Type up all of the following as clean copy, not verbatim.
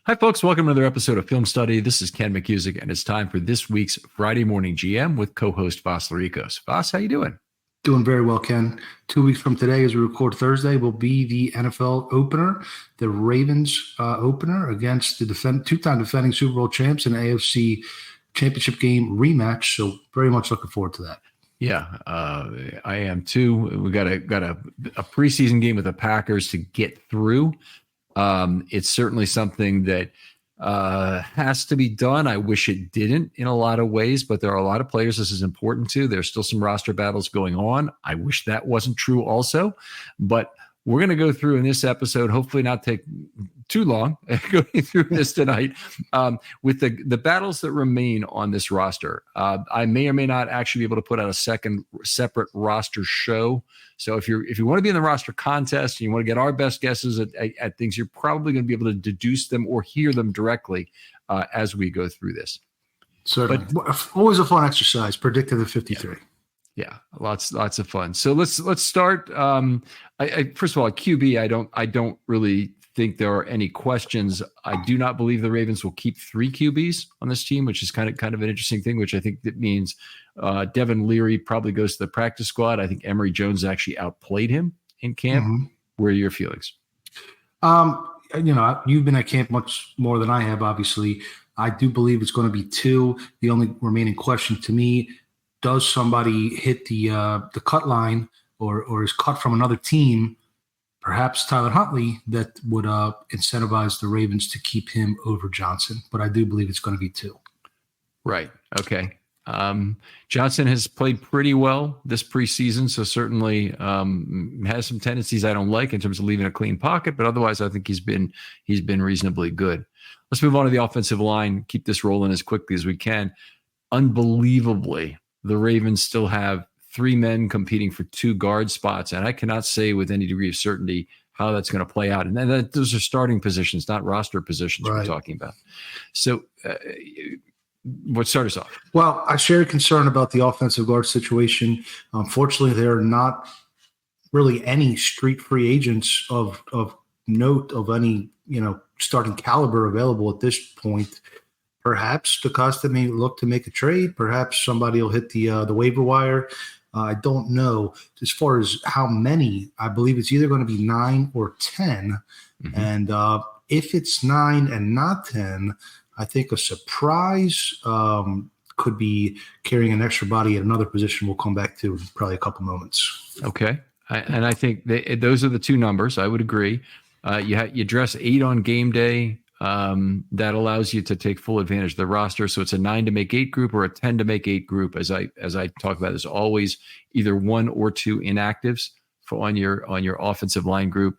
Hi, folks. Welcome to another episode of Film Study. This is Ken McCusick, and it's time for this week's Friday Morning GM with co-host Vas Laricos. Vas, how you doing? Doing very well, Ken. 2 weeks from today, as we record Thursday, will be the NFL opener, the Ravens opener against the two-time defending Super Bowl champs in an AFC championship game rematch. So very much looking forward to that. Yeah, I am too. We got a preseason game with the Packers to get through. It's certainly something that has to be done. I wish it didn't in a lot of ways, but there are a lot of players this is important to. There's still some roster battles going on. I wish that wasn't true also, but we're going to go through in this episode, hopefully not take too long going through this tonight, with the battles that remain on this roster. I may or may not actually be able to put out a separate roster show. So if you want to be in the roster contest and you want to get our best guesses at things, you're probably going to be able to deduce them or hear them directly as we go through this. Certainly. Always a fun exercise, predicting the 53. Yeah, lots of fun. So let's start. First of all, QB, I don't really think there are any questions. I do not believe the Ravens will keep 3 QBs on this team, which is kind of an interesting thing, which I think that means Devin Leary probably goes to the practice squad. I think Emory Jones actually outplayed him in camp. Mm-hmm. What are your feelings? You've been at camp much more than I have, obviously. I do believe it's going to be 2. The only remaining question to me, does somebody hit the cut line or is cut from another team, perhaps Tyler Huntley, that would incentivize the Ravens to keep him over Johnson? But I do believe it's going to be 2. Right. Okay. Johnson has played pretty well this preseason, so certainly has some tendencies I don't like in terms of leaving a clean pocket, but otherwise I think he's been reasonably good. Let's move on to the offensive line, keep this rolling as quickly as we can. Unbelievably, the Ravens still have 3 men competing for 2 guard spots, and I cannot say with any degree of certainty how that's going to play out. And those are starting positions, not roster positions We're talking about. So what start us off? Well, I share a concern about the offensive guard situation. Unfortunately, there are not really any street free agents of note of any starting caliber available at this point. Perhaps DeCosta may look to make a trade. Perhaps somebody will hit the waiver wire. I don't know. As far as how many, I believe it's either going to be 9 or 10. Mm-hmm. And if it's 9 and not 10, I think a surprise could be carrying an extra body at another position we'll come back to in probably a couple moments. Okay. And I think those are the 2 numbers. I would agree. You dress 8 on game day. That allows you to take full advantage of the roster. So it's a 9 to make 8 group or a 10 to make 8 group. As I talk about, there's always either 1 or 2 inactives on your offensive line group.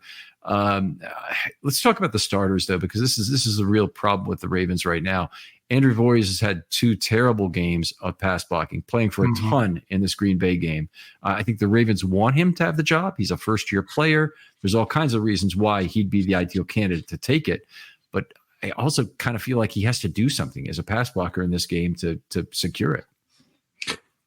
Let's talk about the starters though, because this is a real problem with the Ravens right now. Andrew Voorhees has had 2 terrible games of pass blocking, playing for a ton in this Green Bay game. I think the Ravens want him to have the job. He's a first-year player. There's all kinds of reasons why he'd be the ideal candidate to take it. But I also kind of feel like he has to do something as a pass blocker in this game to secure it.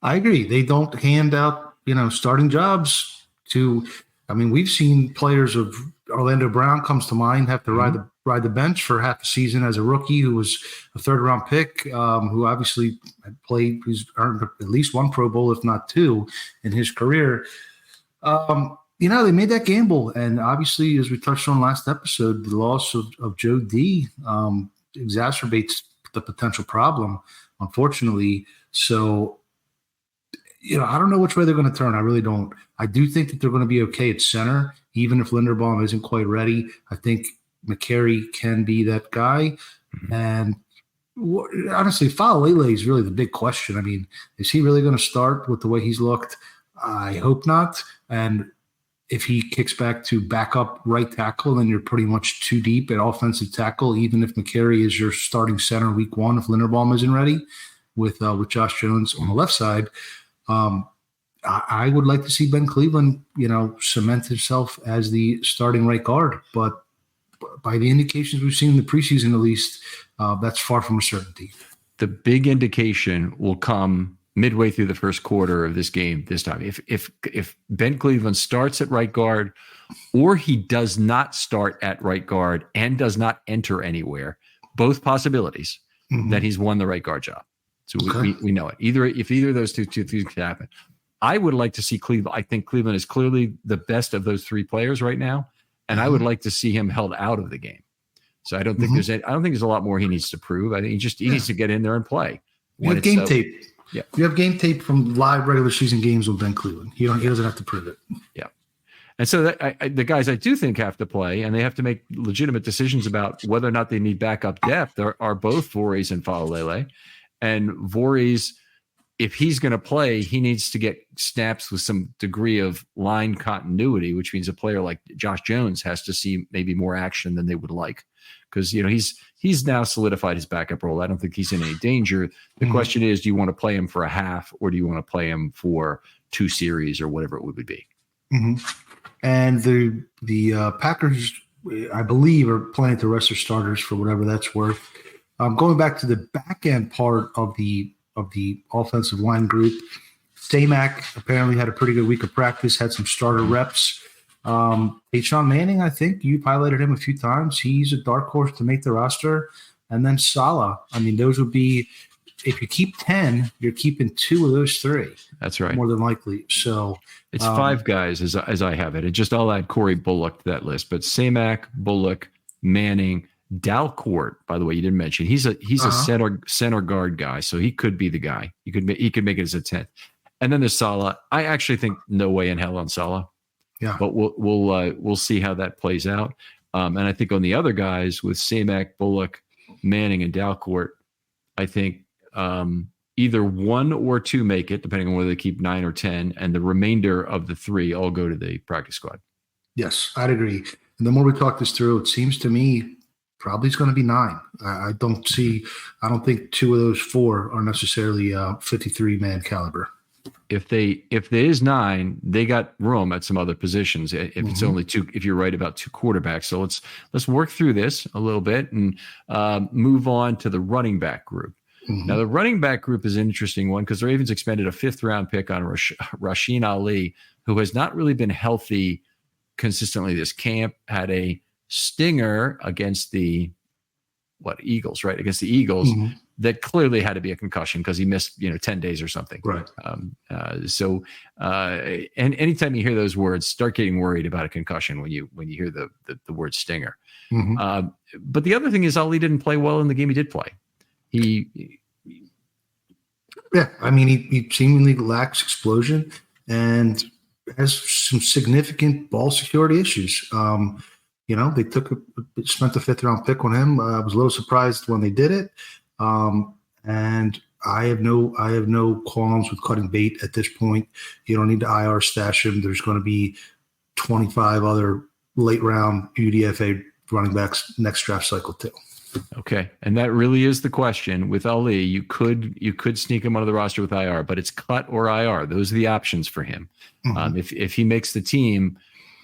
I agree. They don't hand out, starting jobs to. I mean, we've seen players of Orlando Brown comes to mind have to ride the bench for half a season as a rookie who was a 3rd-round pick, who obviously had played. He's earned at least 1 Pro Bowl, if not 2, in his career. They made that gamble. And obviously, as we touched on last episode, the loss of Joe D exacerbates the potential problem, unfortunately. So, I don't know which way they're going to turn. I really don't. I do think that they're going to be okay at center, even if Linderbaum isn't quite ready. I think McCary can be that guy. Mm-hmm. And honestly, Faalele is really the big question. I mean, is he really going to start with the way he's looked? I hope not. And if he kicks back to backup right tackle, then you're pretty much too deep at offensive tackle, even if McCary is your starting center week 1, if Linderbaum isn't ready with Josh Jones on the left side. I would like to see Ben Cleveland, cement himself as the starting right guard. But by the indications we've seen in the preseason, at least, that's far from a certainty. The big indication will come midway through the first quarter of this game this time. If Ben Cleveland starts at right guard or he does not start at right guard and does not enter anywhere, both possibilities that he's won the right guard job. So we know it. If either of those two things can happen, I would like to see Cleveland. I think Cleveland is clearly the best of those three players right now, and I would like to see him held out of the game. So I don't think there's a lot more he needs to prove. I think he needs to get in there and play. You have game tape. Yeah, you have game tape from live regular season games with Ben Cleveland. He doesn't have to prove it. Yeah. And so the guys I do think have to play, and they have to make legitimate decisions about whether or not they need backup depth, are both Voorhees and Falele. And Voorhees, if he's going to play, he needs to get snaps with some degree of line continuity, which means a player like Josh Jones has to see maybe more action than they would like. Because he's now solidified his backup role. I don't think he's in any danger. The question is, do you want to play him for a half, or do you want to play him for 2 series or whatever it would be? And the Packers, I believe, are planning to rest their starters for whatever that's worth. Going back to the back end part of the offensive line group, Stamack apparently had a pretty good week of practice, had some starter reps. Sean Manning, I think you've highlighted him a few times. He's a dark horse to make the roster. And then Salah. I mean, those would be, if you keep 10, you're keeping 2 of those 3. That's right. More than likely. So it's 5 guys as I have it. I'll add Corey Bullock to that list. But Stamack, Bullock, Manning, Dalcourt, by the way, you didn't mention. He's a center guard guy, so he could be the guy. He could make it as a 10th. And then there's Salah. I actually think no way in hell on Salah. Yeah. But we'll see how that plays out. And I think on the other guys with Stamack, Bullock, Manning, and Dalcourt, I think either 1 or 2 make it, depending on whether they keep 9 or 10, and the remainder of the 3 all go to the practice squad. Yes, I'd agree. And the more we talk this through, it seems to me probably it's going to be 9. I don't think 2 of those 4 are necessarily 53-man caliber. If there is 9, they got room at some other positions. If it's only 2, if you're right about 2 quarterbacks. So let's work through this a little bit and move on to the running back group. Now, the running back group is an interesting one because the Ravens expended a 5th-round pick on Rasheen Ali, who has not really been healthy consistently this camp, had a stinger against the Eagles, right? Against the Eagles, that clearly had to be a concussion because he missed 10 days or something. Right. And anytime you hear those words, start getting worried about a concussion when you hear the word stinger. But the other thing is Ali didn't play well in the game he did play. He seemingly lacks explosion and has some significant ball security issues. They spent a 5th-round pick on him. I was a little surprised when they did it. And I have no qualms with cutting bait at this point. You don't need to IR stash him. There's going to be 25 other late-round UDFA running backs next draft cycle too. Okay, and that really is the question with Ali. You could sneak him onto the roster with IR, but it's cut or IR. Those are the options for him. If he makes the team,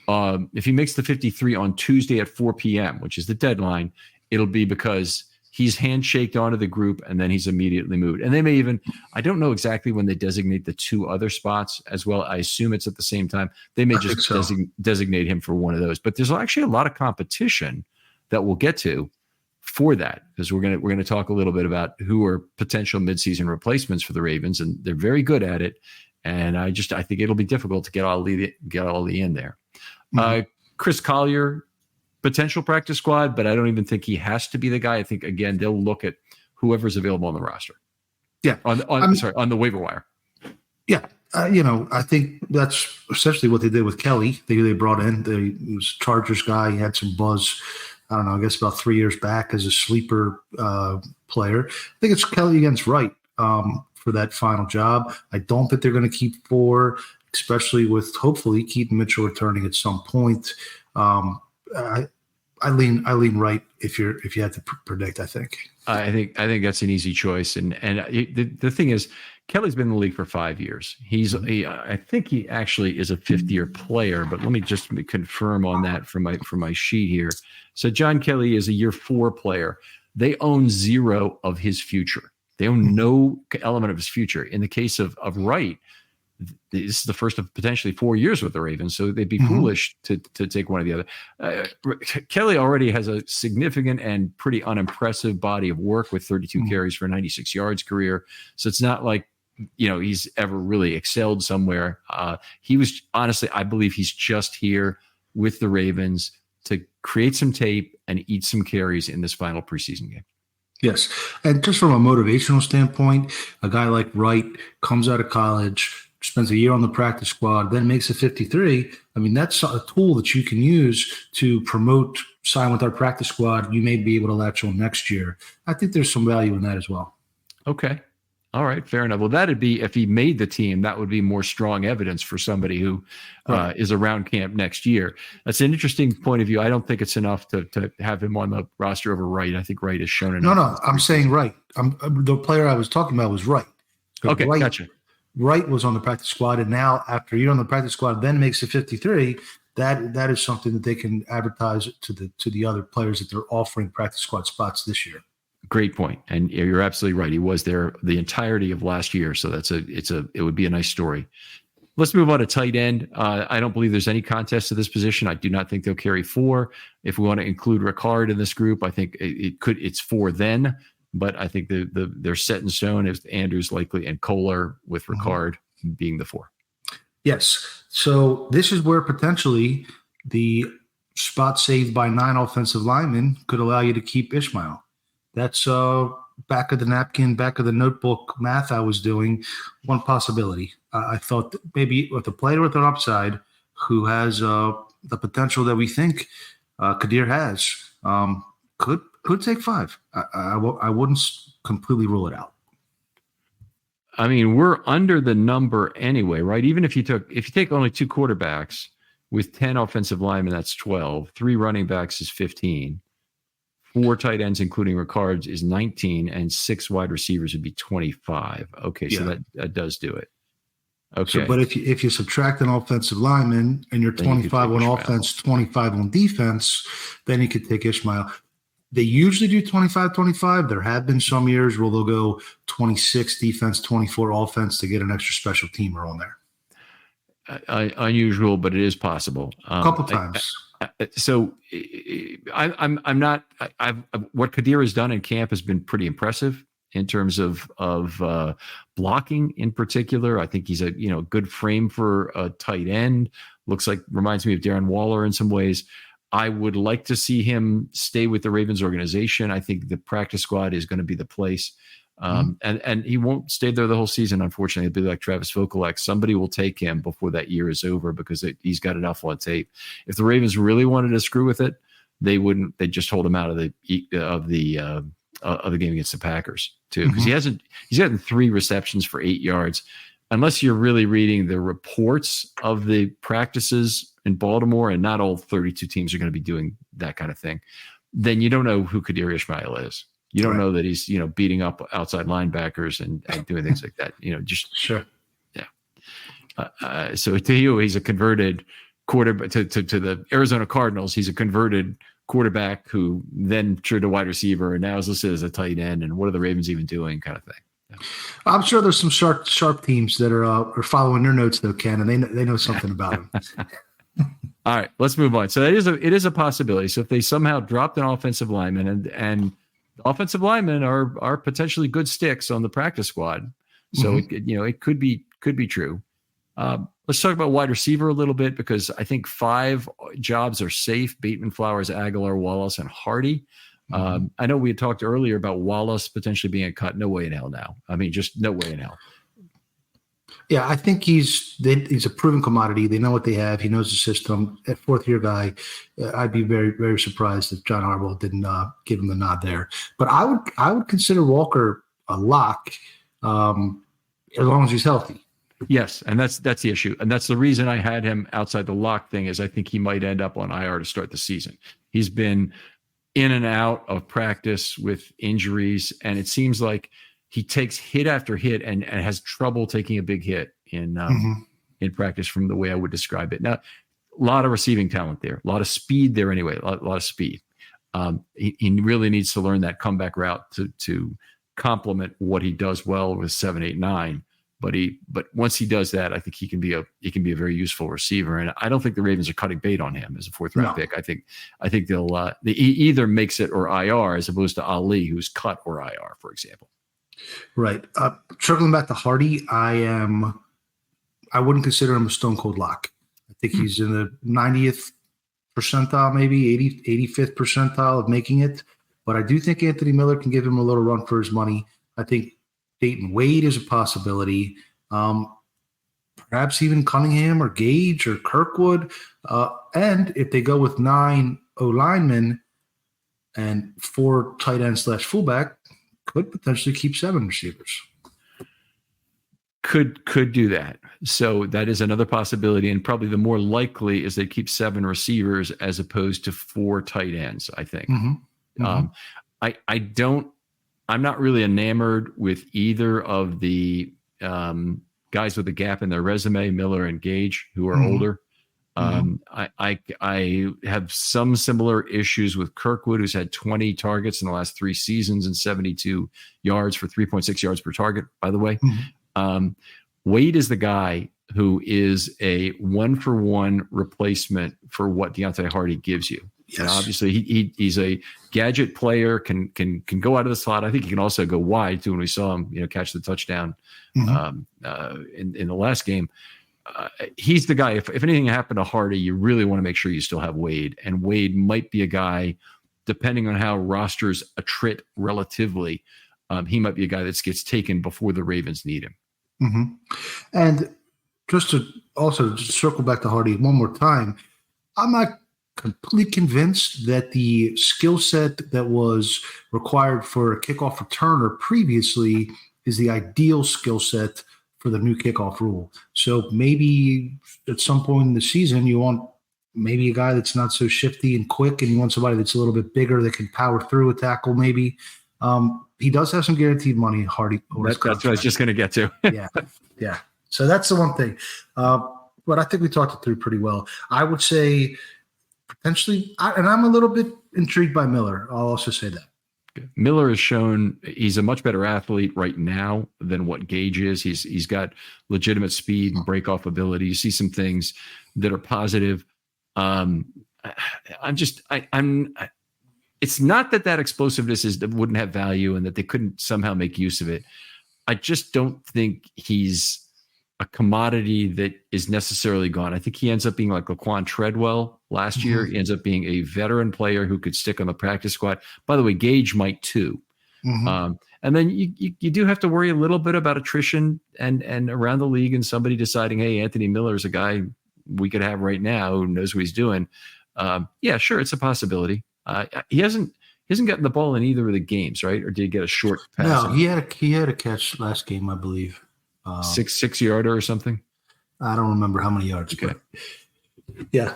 if he makes the 53 on Tuesday at 4 p.m., which is the deadline, it'll be because he's handshaked onto the group and then he's immediately moved. And they may even, I don't know exactly when they designate the 2 other spots as well. I assume it's at the same time. They may just designate him for one of those. But there's actually a lot of competition that we'll get to for that, because we're going to talk a little bit about who are potential midseason replacements for the Ravens, and they're very good at it. And I think it'll be difficult to get Ali in there. Chris Collier, potential practice squad, but I don't even think he has to be the guy. I think again they'll look at whoever's available on the roster. Yeah, on the waiver wire. Yeah, I think that's essentially what they did with Kelly. They brought in he was a Chargers guy. He had some buzz. I don't know. I guess about 3 years back as a sleeper player. I think it's Kelly against Wright for that final job. I don't think they're going to keep 4, especially with hopefully Keaton Mitchell returning at some point. I lean right if you had to predict. I think that's an easy choice. And the thing is, Kelly's been in the league for 5 years. I think he actually is a 5th-year player, but let me just confirm on that from my sheet here. So John Kelly is a year 4 player. They own 0 of his future. They own no element of his future. In the case of Wright, this is the first of potentially 4 years with the Ravens, so they'd be foolish to take one or the other. Kelly already has a significant and pretty unimpressive body of work with 32 carries for 96 yards career. So it's not like, he's ever really excelled somewhere. He was, honestly, I believe he's just here with the Ravens to create some tape and eat some carries in this final preseason game. Yes. And just from a motivational standpoint, a guy like Wright comes out of college, spends a year on the practice squad, then makes a 53. I mean, that's a tool that you can use to promote sign with our practice squad. You may be able to latch on next year. I think there's some value in that as well. Okay. All right. Fair enough. Well, that'd be, if he made the team, that would be more strong evidence for somebody who is around camp next year. That's an interesting point of view. I don't think it's enough to have him on the roster over Wright. I think Wright has shown enough. No, I'm saying Wright. The player I was talking about was Wright. Okay. Wright, gotcha. Wright was on the practice squad, and now after a year on the practice squad, then makes a 53. That is something that they can advertise to the other players that they're offering practice squad spots this year. Great point, and you're absolutely right. He was there the entirety of last year, so it would be a nice story. Let's move on to tight end. I don't believe there's any contest to this position. I do not think they'll carry 4. If we want to include Ricard in this group, I think it's 4 then. But I think they're set in stone if Andrews likely and Kohler with Ricard being the 4. Yes. So this is where potentially the spot saved by 9 offensive linemen could allow you to keep Ishmael. That's back of the napkin, back of the notebook math I was doing. One possibility. I thought that maybe with a player with an upside who has the potential that we think Kadir has, could take 5. I wouldn't completely rule it out. I mean, we're under the number anyway, right? Even if you take only 2 quarterbacks with 10 offensive linemen, that's 12. 3 running backs is 15. 4 tight ends, including Ricard, is 19, and 6 wide receivers would be 25. Okay, so that does do it. Okay, so, but if you subtract an offensive lineman and you're 25 on offense, 25 on defense, then you could take Ishmael. They usually do 25-25. There have been some years where they'll go 26 defense, 24 offense to get an extra special temer on there. Unusual, but it is possible. A couple times. I'm not. What Kadir has done in camp has been pretty impressive in terms of blocking in particular. I think he's a good frame for a tight end. Reminds me of Darren Waller in some ways. I would like to see him stay with the Ravens organization. I think the practice squad is going to be the place. And he won't stay there the whole season, unfortunately. It'll be like Travis Vokolek. Somebody will take him before that year is over because he's got enough on tape. If the Ravens really wanted to screw with it, they wouldn't. They'd just hold him out of the game against the Packers too, because he's gotten 3 receptions for 8 yards. Unless you're really reading the reports of the practices in Baltimore, and not all 32 teams are going to be doing that kind of thing, then you don't know who Kadir Ishmael is. You don't know that he's, beating up outside linebackers and doing things like that. Just sure. Yeah. So to you, he's a converted quarterback to the Arizona Cardinals. He's a converted quarterback who then turned to wide receiver and now is listed as a tight end. And what are the Ravens even doing, kind of thing? Yeah. I'm sure there's some sharp teams that are following your notes though, Ken, and they know something about him. All right, let's move on. So it is a possibility. So if they somehow dropped an offensive lineman and offensive linemen are potentially good sticks on the practice squad. So it could be true. Let's talk about wide receiver a little bit, because I think 5 jobs are safe: Bateman, Flowers, Aguilar, Wallace, and Hardy. I know we had talked earlier about Wallace potentially being a cut. No way in hell now. I mean, just no way in hell. Yeah, I think he's a proven commodity. They know what they have. He knows the system. At 4th-year guy, I'd be very, very surprised if John Harbaugh didn't give him the nod there. But I would consider Walker a lock as long as he's healthy. Yes, and that's the issue, and that's the reason I had him outside the lock thing. Is I think he might end up on IR to start the season. He's been in and out of practice with injuries, and it seems like he takes hit after hit and has trouble taking a big hit in practice, from the way I would describe it. Now, a lot of receiving talent there, a lot of speed there anyway, a lot of speed. He really needs to learn that comeback route to complement what he does well with 7, 8, 9. But once he does that, I think he can be a very useful receiver. And I don't think the Ravens are cutting bait on him as a 4th round pick. I think he either makes it or IR, as opposed to Ali, who's cut or IR, for example. Right. Circling back to Hardy, I wouldn't consider him a stone cold lock. I think he's in the 90th percentile, maybe 85th percentile of making it. But I do think Anthony Miller can give him a little run for his money. I think Dayton Wade is a possibility. Perhaps even Cunningham or Gage or Kirkwood. And if they go with 9 O-linemen and 4 tight end / fullback, could potentially keep 7 receivers. Could do that. So that is another possibility, and probably the more likely is they keep 7 receivers as opposed to 4 tight ends, I think. I'm not really enamored with either of the guys with a gap in their resume, Miller and Gage, who are older. I have some similar issues with Kirkwood, who's had 20 targets in the last 3 seasons and 72 yards for 3.6 yards per target, by the way. Wade is the guy who is a 1-for-1 replacement for what Deontay Hardy gives you. Yes. And obviously, he's a gadget player, can go out of the slot. I think he can also go wide too. When we saw him, catch the touchdown in the last game, he's the guy. If anything happened to Hardy, you really want to make sure you still have Wade. And Wade might be a guy, depending on how rosters attrit relatively, he might be a guy that gets taken before the Ravens need him. And just to also circle back to Hardy one more time, I'm not completely convinced that the skill set that was required for a kickoff returner previously is the ideal skill set for the new kickoff rule. So maybe at some point in the season, you want maybe a guy that's not so shifty and quick, and you want somebody that's a little bit bigger that can power through a tackle maybe. He does have some guaranteed money, Hardy. That's what I was just going to get to. Yeah. So that's the one thing. But I think we talked it through pretty well. I would say potentially, and I'm a little bit intrigued by Miller. I'll also say that. Miller has shown he's a much better athlete right now than what Gage is. He's got legitimate speed and break off ability. You see some things that are positive. It's not that explosiveness wouldn't have value and that they couldn't somehow make use of it. I just don't think he's a commodity that is necessarily gone. I think he ends up being like Laquan Treadwell last year. He ends up being a veteran player who could stick on the practice squad. By the way, Gage might too. And then you do have to worry a little bit about attrition and around the league and somebody deciding, hey, Anthony Miller is a guy we could have right now who knows what he's doing. Yeah, sure, it's a possibility. He hasn't gotten the ball in either of the games, right? Or did he get a short pass? No, he had a catch last game, I believe. 6 yarder or something. I don't remember how many yards. Okay. But yeah.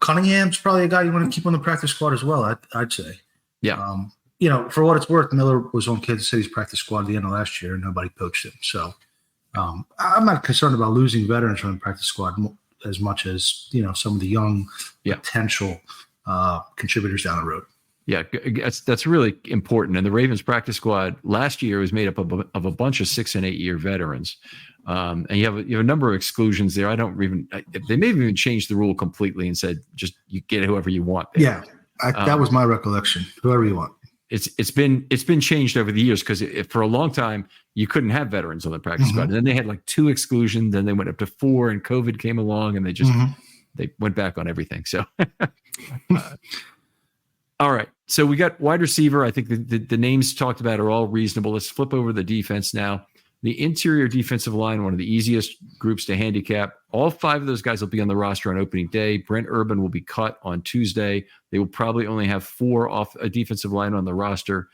Cunningham's probably a guy you want to keep on the practice squad as well, I'd say. Yeah. For what it's worth, Miller was on Kansas City's practice squad at the end of last year and nobody poached him. So I'm not concerned about losing veterans from the practice squad as much as, some of the young potential contributors down the road. Yeah, that's really important. And the Ravens practice squad last year was made up of a bunch of 6 and 8 year veterans. And you have a number of exclusions there. They may have even changed the rule completely and said, just you get whoever you want there. Yeah, that was my recollection. Whoever you want. It's been changed over the years because for a long time you couldn't have veterans on the practice squad. And then they had like 2 exclusions, then they went up to 4, and COVID came along, and they went back on everything. So, all right. So we got wide receiver. I think the names talked about are all reasonable. Let's flip over the defense now. The interior defensive line, one of the easiest groups to handicap. All 5 of those guys will be on the roster on opening day. Brent Urban will be cut on Tuesday. They will probably only have 4 off a defensive line on the roster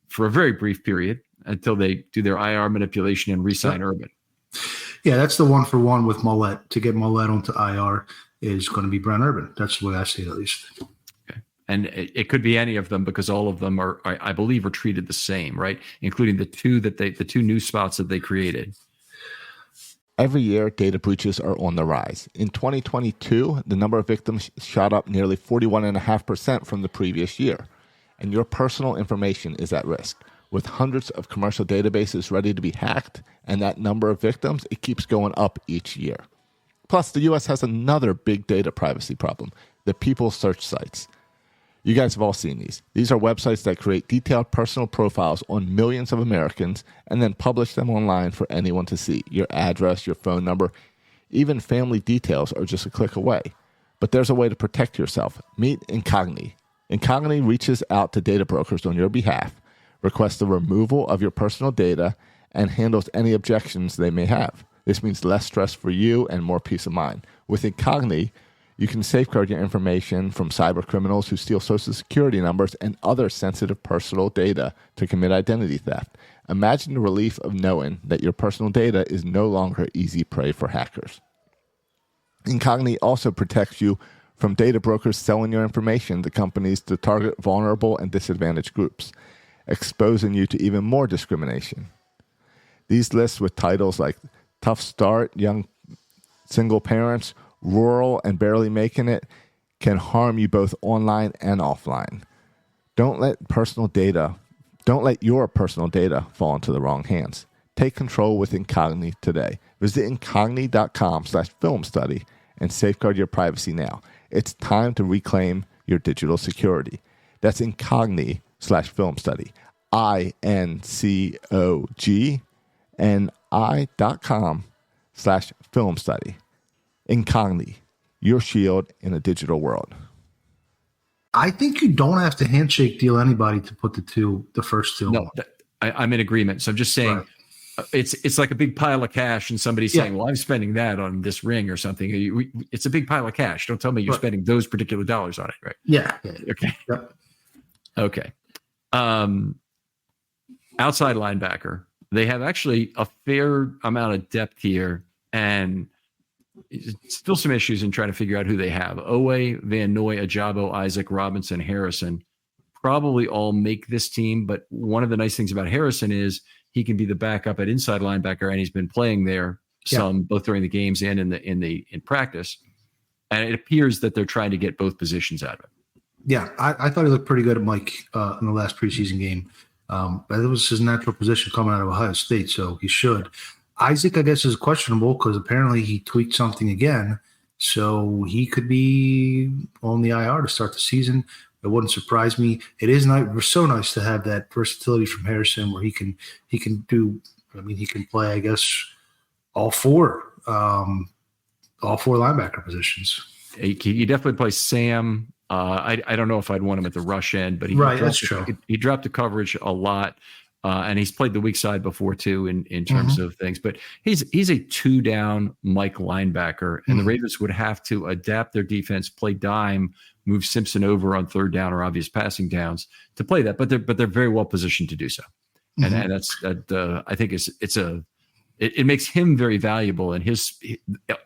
for a very brief period until they do their IR manipulation and re-sign Urban. Yeah, that's the 1-for-1 with Mollett. To get Mollett onto IR is going to be Brent Urban. That's the way I see it, at least. And it could be any of them because all of them are, I believe, are treated the same, right? Including the 2 new spots that they created. Every year, data breaches are on the rise. In 2022, the number of victims shot up nearly 41.5% from the previous year, and your personal information is at risk. With hundreds of commercial databases ready to be hacked, and that number of victims, it keeps going up each year. Plus, the U.S. has another big data privacy problem, the people search sites. You guys have all seen these. These are websites that create detailed personal profiles on millions of Americans and then publish them online for anyone to see. Your address, your phone number, even family details are just a click away. But there's a way to protect yourself. Meet Incogni. Incogni reaches out to data brokers on your behalf, requests the removal of your personal data, and handles any objections they may have. This means less stress for you and more peace of mind. With Incogni, you can safeguard your information from cyber criminals who steal social security numbers and other sensitive personal data to commit identity theft. Imagine the relief of knowing that your personal data is no longer easy prey for hackers. Incogni also protects you from data brokers selling your information to companies to target vulnerable and disadvantaged groups, exposing you to even more discrimination. These lists with titles like Tough Start, Young Single Parents, Rural, and Barely Making It can harm you both online and offline. Don't let your personal data fall into the wrong hands. Take control with Incogni today. Visit incogni.com/filmstudy and safeguard your privacy now. It's time to reclaim your digital security. That's Incogni/filmstudy. INCOGNI.com/filmstudy. Incogni, your shield in a digital world. I think you don't have to handshake deal anybody to put the first two. No, I'm in agreement. So I'm just saying, Right. It's like a big pile of cash, and somebody's saying, "Well, I'm spending that on this ring or something." It's a big pile of cash. Don't tell me you're spending those particular dollars on it, right? Yeah. Okay. Yep. Okay. Outside linebacker, they have actually a fair amount of depth here, and still some issues in trying to figure out who they have. Owe, Van Noy, Ajabo, Isaac, Robinson, Harrison probably all make this team. But one of the nice things about Harrison is he can be the backup at inside linebacker, and he's been playing there some both during the games and in practice. And it appears that they're trying to get both positions out of it. Yeah, I thought he looked pretty good at Mike in the last preseason game. But it was his natural position coming out of Ohio State, so he should. Isaac, I guess, is questionable because apparently he tweaked something again, so he could be on the IR to start the season. It wouldn't surprise me. It is nice. It was so nice to have that versatility from Harrison, where he can do. I mean, he can play, I guess, all four linebacker positions. He definitely plays Sam. I don't know if I'd want him at the rush end, but that's true. He dropped the coverage a lot, and he's played the weak side before too in terms of things. But he's a 2-down Mike linebacker, and the Ravens would have to adapt their defense, play dime, move Simpson over on third down or obvious passing downs to play that. But they're very well positioned to do so, and that's I think it makes him very valuable, and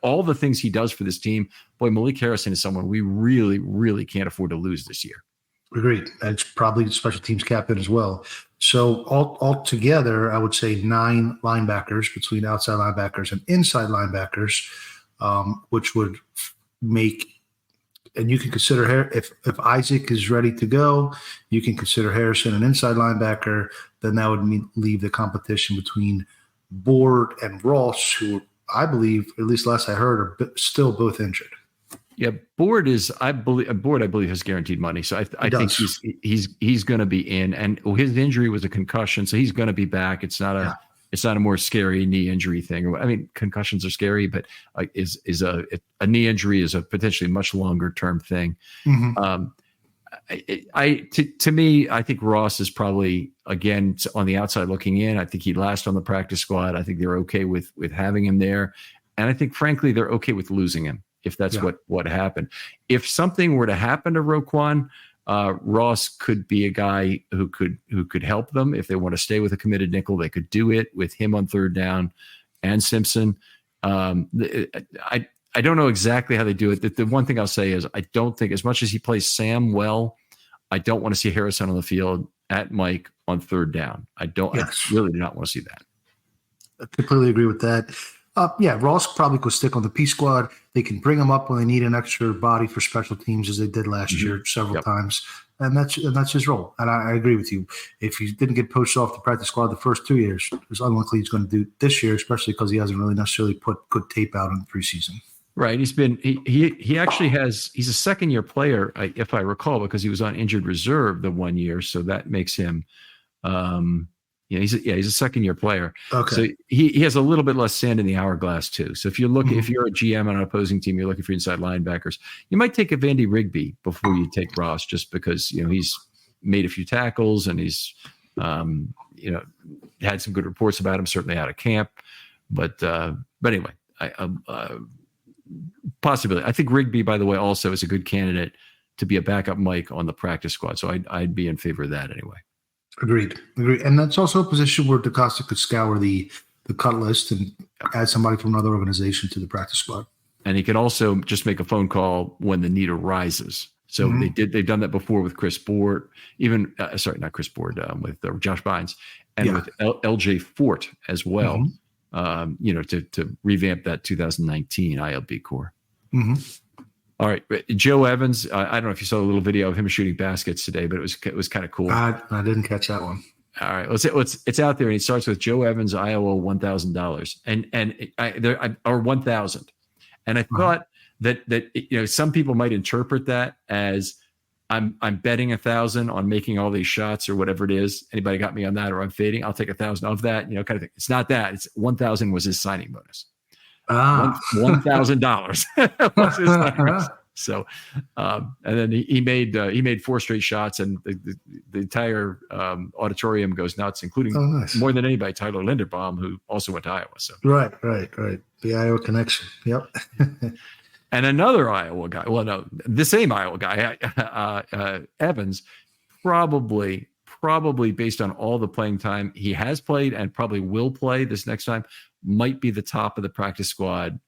all the things he does for this team. Boy, Malik Harrison is someone we really, really can't afford to lose this year. Agreed. It's probably special teams captain as well. So all together, I would say 9 linebackers between outside linebackers and inside linebackers, which would make. And you can consider if Isaac is ready to go, you can consider Harrison an inside linebacker. Then that would leave the competition between Board and Ross, who I believe, at least last I heard, are still both injured. Yeah, Board I believe has guaranteed money, so I think he's going to be in, and his injury was a concussion, so he's going to be back. It's not a more scary knee injury thing. I mean, concussions are scary, but a knee injury is a potentially much longer term thing. To me, I think Ross is probably, again, on the outside looking in. I think he'd last on the practice squad. I think they're okay with having him there. And I think, frankly, they're okay with losing him if that's what happened. If something were to happen to Roquan, Ross could be a guy who could help them. If they want to stay with a committed nickel, they could do it with him on third down and Simpson. I don't know exactly how they do it. The one thing I'll say is I don't think, as much as he plays Sam well, I don't want to see Harrison on the field at Mike on third down. I really do not want to see that. I completely agree with that. Ross probably could stick on the P squad. They can bring him up when they need an extra body for special teams, as they did last year several times. and that's his role. And I agree with you. If he didn't get poached off the practice squad the first 2 years, it's unlikely he's going to do this year, especially because he hasn't really necessarily put good tape out in the preseason. Right. He actually he's a second year player, if I recall, because he was on injured reserve the 1 year. So that makes him, he's a second year player. Okay. So he has a little bit less sand in the hourglass too. So if you're if you're a GM on an opposing team, you're looking for inside linebackers, you might take a Vandy Rigby before you take Ross, just because, he's made a few tackles and he's, had some good reports about him, certainly out of camp. But anyway, possibility. I think Rigby, by the way, also is a good candidate to be a backup Mike on the practice squad. So I'd be in favor of that anyway. Agreed. And that's also a position where DeCosta could scour the cut list and add somebody from another organization to the practice squad. And he can also just make a phone call when the need arises. So they've done that before with Chris Board, not Chris Board, with Josh Bynes, and with LJ Fort as well. To revamp that 2019 ILB core. All right, Joe Evans. I don't know if you saw a little video of him shooting baskets today, but it was kind of cool. I didn't catch that one. All right, it's out there, and he starts with Joe Evans. I owe $1,000, or 1,000, and I thought that some people might interpret that as I'm betting 1,000 on making all these shots or whatever it is. Anybody got me on that, or I'm fading? I'll take 1,000 of that, kind of thing. It's not that. It's 1,000 was his signing bonus. $1,000 was his signing bonus. So, and then he made 4 straight shots, and the entire auditorium goes nuts, including more than anybody, Tyler Linderbaum, who also went to Iowa. So right. The Iowa connection. Yep. And another Iowa guy, the same Iowa guy, Evans, probably based on all the playing time he has played and probably will play this next time, might be the top of the practice squad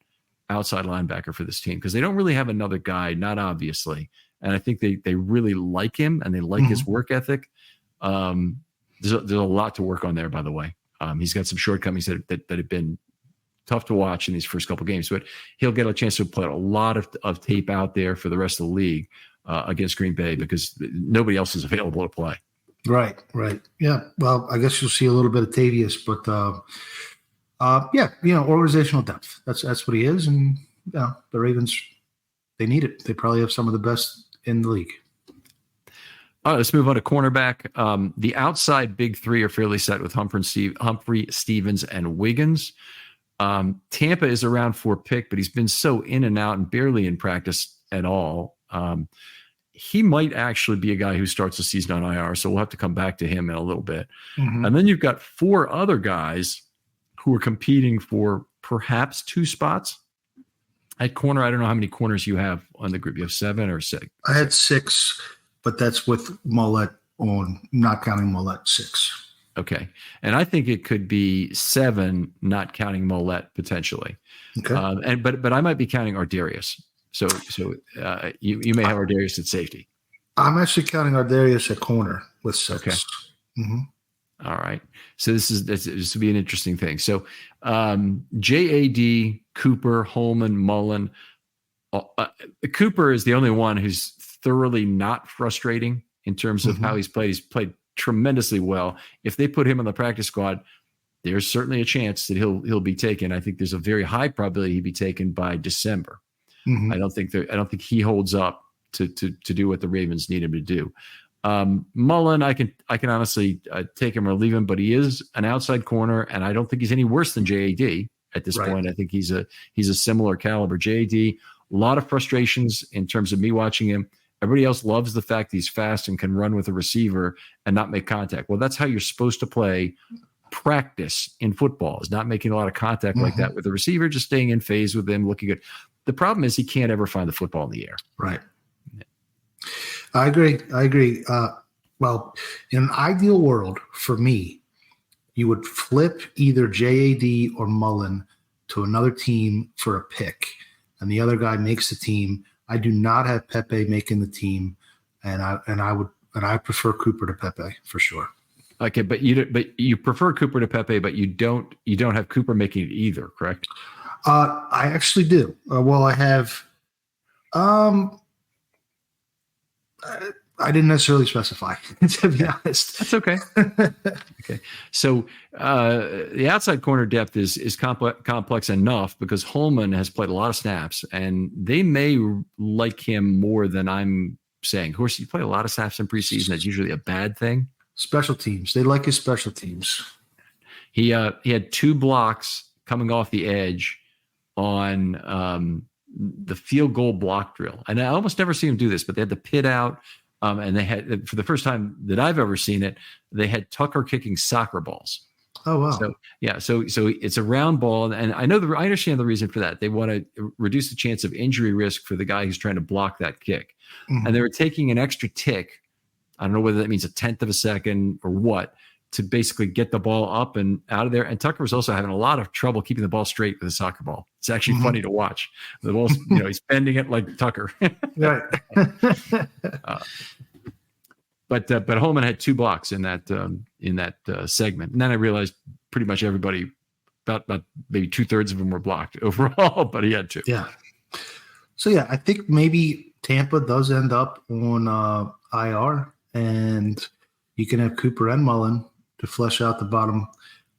outside linebacker for this team, because they don't really have another guy, not obviously. And I think they really like him, and they like his work ethic. There's a lot to work on there, by the way. He's got some shortcomings that have been tough to watch in these first couple games, but he'll get a chance to put a lot of tape out there for the rest of the league against Green Bay, because nobody else is available to play. Right. Yeah. Well, I guess you'll see a little bit of Tavius, but organizational depth. That's what he is, and the Ravens, they need it. They probably have some of the best in the league. All right, let's move on to cornerback. The outside big three are fairly set with Humphrey, Stevens, and Wiggins. Tampa is around for pick, but he's been so in and out and barely in practice at all. He might actually be a guy who starts the season on IR, so we'll have to come back to him in a little bit. And then you've got 4 other guys who are competing for perhaps 2 spots at corner. I don't know how many corners you have on the group. You have 7 or 6? I had 6, but that's with Mollett on, not counting Mollett, 6. Okay. And I think it could be 7, not counting Mollett potentially. Okay. But I might be counting Ardarius. So you may have Ardarius at safety. I'm actually counting Ardarius at corner with 6. Okay. All right. So this will be an interesting thing. So JAD, Cooper, Holman, Mullen. Cooper is the only one who's thoroughly not frustrating in terms of how he's played. He's played tremendously well. If they put him on the practice squad, there's certainly a chance that he'll be taken. I think there's a very high probability he'd be taken by December. I don't think he holds up to do what the Ravens need him to do. Mullen, I can honestly take him or leave him, but he is an outside corner, and I don't think he's any worse than JAD at this point. I think he's a similar caliber. JAD, a lot of frustrations in terms of me watching him. Everybody else loves the fact he's fast and can run with a receiver and not make contact. Well, that's how you're supposed to play practice in football, is not making a lot of contact like that with the receiver, just staying in phase with him, looking good. The problem is he can't ever find the football in the air. Right. I agree. Well, in an ideal world for me, you would flip either JAD or Mullen to another team for a pick, and the other guy makes the team. I do not have Pepe making the team, and I prefer Cooper to Pepe for sure. Okay, but you prefer Cooper to Pepe, but you don't have Cooper making it either, correct? I actually do. I have. I didn't necessarily specify, to be honest. That's okay. Okay. So the outside corner depth is complex enough because Holman has played a lot of snaps, and they may like him more than I'm saying. Of course, you play a lot of snaps in preseason. That's usually a bad thing. Special teams. They like his special teams. He had 2 blocks coming off the edge on the field goal block drill. And I almost never see him do this, but they had the pit out. And they had, for the first time that I've ever seen it, they had Tucker kicking soccer balls. Oh, wow. So yeah, so it's a round ball, and I understand the reason for that. They want to reduce the chance of injury risk for the guy who's trying to block that kick, and they were taking an extra tick. I don't know whether that means a 1/10 of a second or what, to basically get the ball up and out of there. And Tucker was also having a lot of trouble keeping the ball straight with a soccer ball. It's actually funny to watch. The ball's, he's bending it like Tucker. Right. But Holman had 2 blocks in that segment, and then I realized pretty much everybody, about maybe 2/3 of them were blocked overall, but he had 2. Yeah. So yeah, I think maybe Tampa does end up on IR, and you can have Cooper and Mullen to flesh out the bottom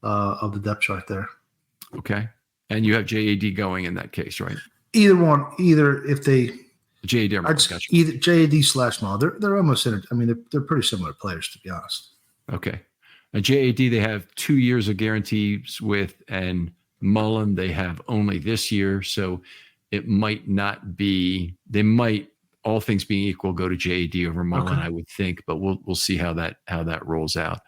of the depth chart there. Okay, and you have JAD going in that case, right? Either if they. JAD or gotcha. Either JAD / Mullen. They're almost in it. I mean, they're pretty similar players, to be honest. Okay. And JAD, they have 2 years of guarantees with, and Mullen, they have only this year. So it might not be, they might, all things being equal, go to JAD over Mullen, I would think, but we'll see how that rolls out.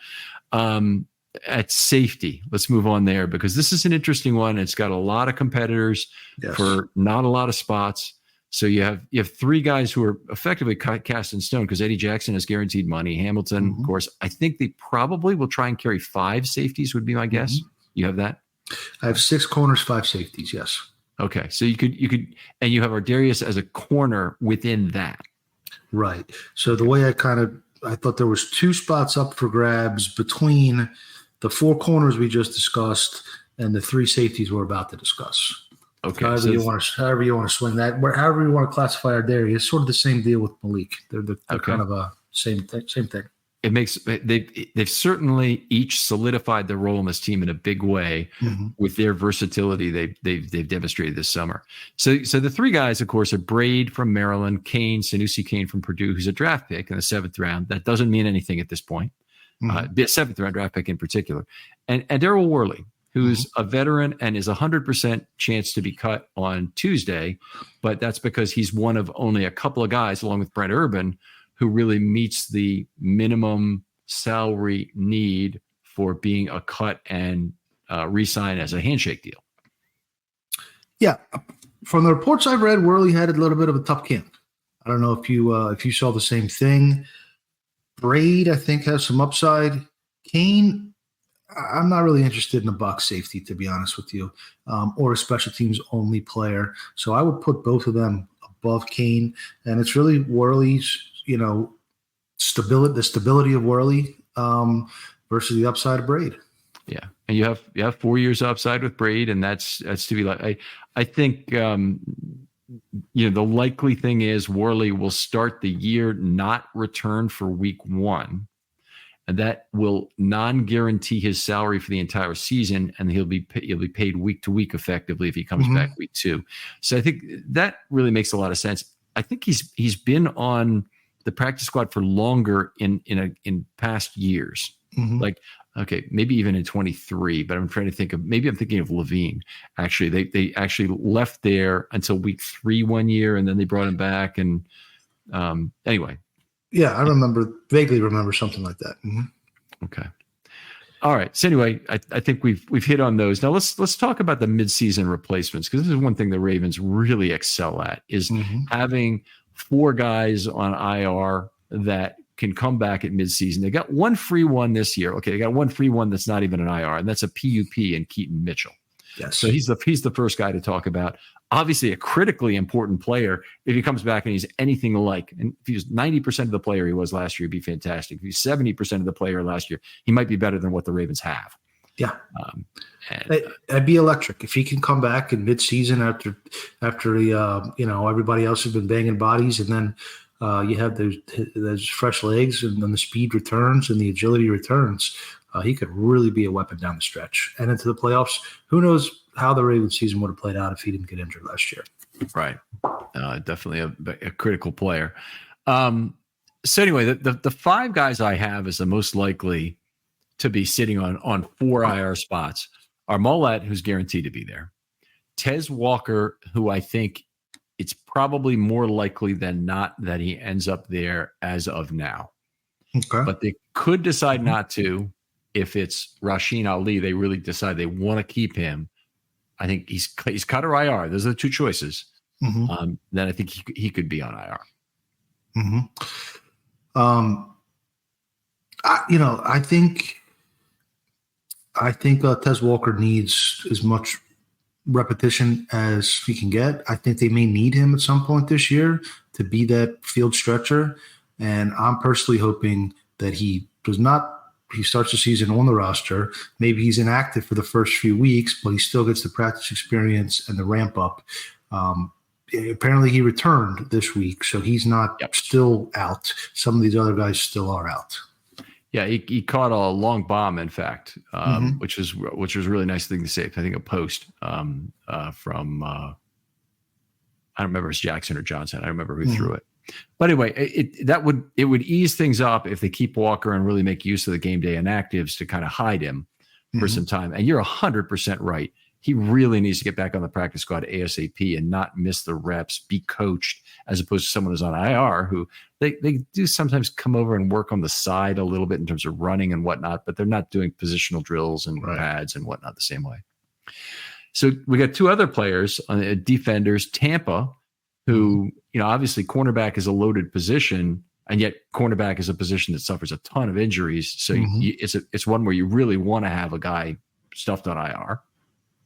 At safety, let's move on there, because this is an interesting one. It's got a lot of competitors for not a lot of spots. So you have 3 guys who are effectively cast in stone because Eddie Jackson has guaranteed money. Hamilton, of course, I think they probably will try and carry 5 safeties would be my guess. You have that? I have 6 corners, 5 safeties. Yes. Okay. So you could, and you have Ardarius as a corner within that. Right. So the way I thought there was 2 spots up for grabs between the 4 corners we just discussed and the 3 safeties we're about to discuss. Okay. However you want to swing that, however you want to classify Ardarius, it's sort of the same deal with Malik. They're kind of a same thing. It makes they've certainly each solidified their role in this team in a big way with their versatility they've demonstrated this summer. So the 3 guys, of course, are Braid from Maryland, Sanusi Kane from Purdue, who's a draft pick in the 7th round. That doesn't mean anything at this point. The 7th round draft pick in particular, and Daryl Worley, who's a veteran and is 100% chance to be cut on Tuesday, but that's because he's one of only a couple of guys, along with Brent Urban, who really meets the minimum salary need for being a cut and re-sign as a handshake deal. Yeah. From the reports I've read, Worley had a little bit of a tough camp. I don't know if you saw the same thing. Braid, I think, has some upside. Kane, I'm not really interested in a box safety, to be honest with you, or a special teams only player. So I would put both of them above Kane, and it's really Worley's, stability, the stability of Worley versus the upside of Braid. Yeah, and you have 4 years upside with Braid, and that's to be like. I think the likely thing is Worley will start the year not return for week 1. And that will non-guarantee his salary for the entire season, and he'll be paid week to week effectively if he comes back week 2. So I think that really makes a lot of sense. I think he's been on the practice squad for longer in past years. Like, okay, maybe even in 23, but I'm trying to think of, maybe I'm thinking of Levine. Actually, they actually left there until week 3 one year, and then they brought him back. And anyway. Yeah, I vaguely remember something like that. Okay. All right. So anyway, I think we've hit on those. Now let's talk about the midseason replacements, because this is one thing the Ravens really excel at is having 4 guys on IR that can come back at midseason. They got 1 free one this year. Okay, they got 1 free one that's not even an IR, and that's a PUP in Keaton Mitchell. Yes. So he's the first guy to talk about. Obviously, a critically important player. If he comes back and he's anything like, and if he's 90% of the player he was last year, he'd be fantastic. If he's 70% of the player last year, he might be better than what the Ravens have. Yeah. That'd be electric if he can come back in midseason after the everybody else has been banging bodies, and then You have those fresh legs and then the speed returns and the agility returns. He could really be a weapon down the stretch and into the playoffs. Who knows how the Ravens season would have played out if he didn't get injured last year. Right. Definitely a critical player. So anyway, the five guys I have as the most likely to be sitting on 4 IR spots are Mollett, who's guaranteed to be there, Tez Walker, who I think it's probably more likely than not that he ends up there as of now. Okay. But they could decide not to if it's Rasheen Ali. They really decide they want to keep him. I think he's cut or IR. Those are the two choices. Mm-hmm. Then I think he could be on IR. Mm-hmm. I think Tez Walker needs as much repetition as he can get. I think they may need him at some point this year to be that field stretcher. And I'm personally hoping that he starts the season on the roster. Maybe he's inactive for the first few weeks, but he still gets the practice experience and the ramp up. Apparently he returned this week, so he's not still out. Some of these other guys still are out. Yeah, he caught a long bomb, in fact, which was really nice thing to say. I think a post from I don't remember if it's Jackson or Johnson. I don't remember who threw it. But anyway, it would ease things up if they keep Walker and really make use of the game day inactives to kind of hide him for some time. And you're 100% right. He really needs to get back on the practice squad ASAP and not miss the reps, be coached, as opposed to someone who's on IR who they do sometimes come over and work on the side a little bit in terms of running and whatnot, but they're not doing positional drills and pads and whatnot the same way. So we got two other players on defenders, Tampa, who, obviously cornerback is a loaded position, and yet cornerback is a position that suffers a ton of injuries. So it's one where you really want to have a guy stuffed on IR.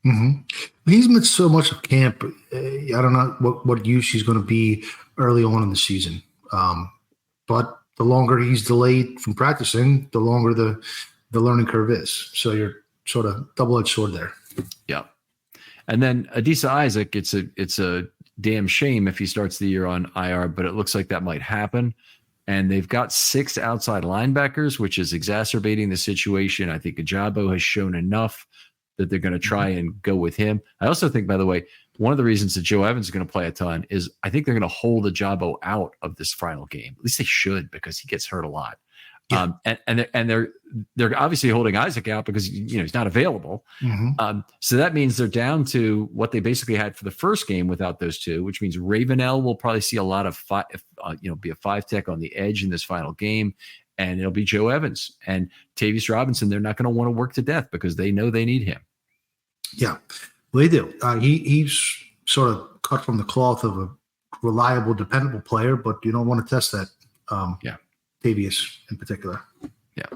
Mm-hmm. He's missed so much of camp. I don't know what use he's going to be early on in the season. But the longer he's delayed from practicing, the longer the learning curve is. So you're sort of double-edged sword there. Yeah. And then Adisa Isaac, it's a damn shame if he starts the year on IR, but it looks like that might happen. And they've got 6 outside linebackers, which is exacerbating the situation. I think Ajabo has shown enough that they're going to try and go with him. I also think, by the way, one of the reasons that Joe Evans is going to play a ton is I think they're going to hold Ajabo out of this final game. At least they should, because he gets hurt a lot. Yeah. And they're obviously holding Isaac out because he's not available. So that means they're down to what they basically had for the first game without those two, which means Ravenel will probably see a lot of be a 5-tech on the edge in this final game. And it'll be Joe Evans and Tavius Robinson. They're not going to want to work to death because they know they need him. Yeah, well, they do. He's sort of cut from the cloth of a reliable, dependable player, but you don't want to test that. Tavius in particular. Yeah.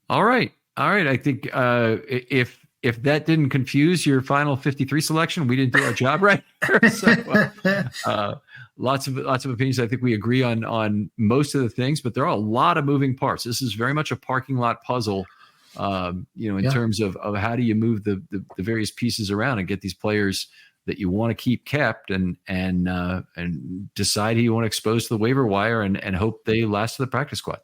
All right. I think if that didn't confuse your final 53 selection, we didn't do our job right. So, lots of opinions. I think we agree on most of the things, but there are a lot of moving parts. This is very much a parking lot puzzle, in terms of how do you move the various pieces around and get these players that you want to keep kept and decide who you want to expose to the waiver wire and hope they last to the practice squad.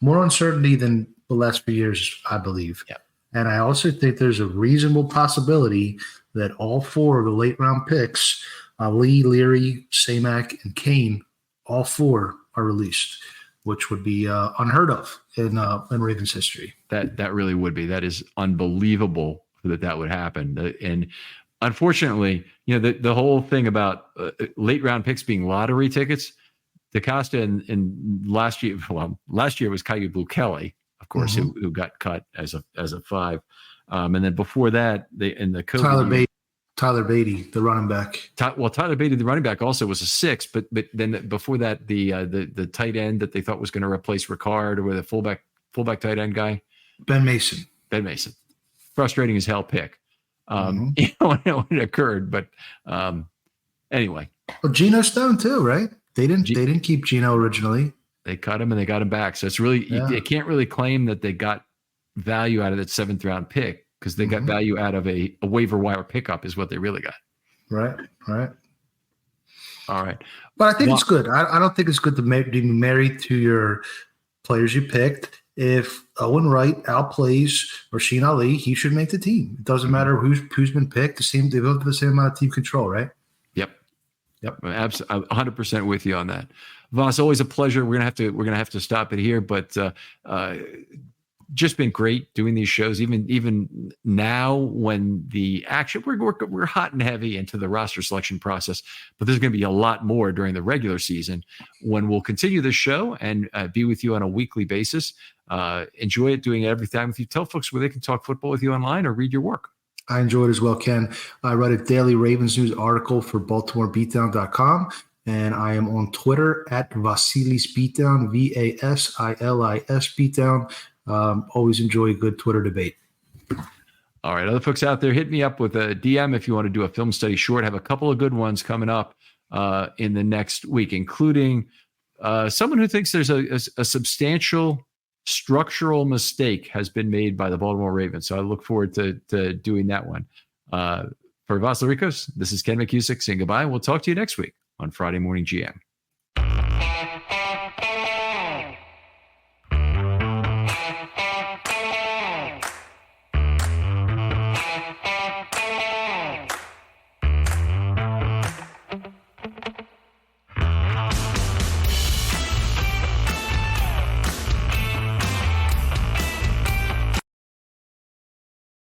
More uncertainty than the last few years, I believe. Yeah. And I also think there's a reasonable possibility that all 4 of the late round picks, Lee, Leary, Samak, and Kane, all 4 are released, which would be unheard of in Ravens history. That really would be. That is unbelievable that would happen. And unfortunately, the whole thing about late round picks being lottery tickets, DaCosta in last year was Kyu Blu Kelly, of course, who got cut as a 5. And then before that, in the COVID Tyler Beatty, the running back. Tyler Beatty, the running back, also was a 6, but then before that, the tight end that they thought was going to replace Ricard or the fullback tight end guy, Ben Mason. Frustrating as hell pick. When it occurred, but anyway. Well, Geno Stone too, right? They didn't keep Geno originally. They cut him and they got him back. So it's really you can't really claim that they got value out of that 7th round pick, because they got value out of a waiver wire pickup is what they really got. Right. All right. But I think it's good. I don't think it's good to be married to your players you picked. If Owen Wright outplays Rasheen Ali, he should make the team. It doesn't matter who's been picked. They both have the same amount of team control, right? Yep. Absolutely, 100% with you on that. Voss, always a pleasure. We're gonna have to stop it here, but just been great doing these shows. Even now, when the action we're hot and heavy into the roster selection process, but there's going to be a lot more during the regular season when we'll continue this show and be with you on a weekly basis. Enjoy it doing it every time with you. Tell folks where they can talk football with you online or read your work. I enjoy it as well, Ken. I write a daily Ravens news article for BaltimoreBeatdown.com, and I am on Twitter at Vasilis Beatdown, Vasilis Beatdown. Always enjoy a good Twitter debate. All right, other folks out there, hit me up with a DM if you want to do a film study short. Have a couple of good ones coming up in the next week, including someone who thinks there's a substantial structural mistake has been made by the Baltimore Ravens. So I look forward to doing that one. For Voss Laricos, this is Ken McKusick saying goodbye. We'll talk to you next week on Friday Morning GM.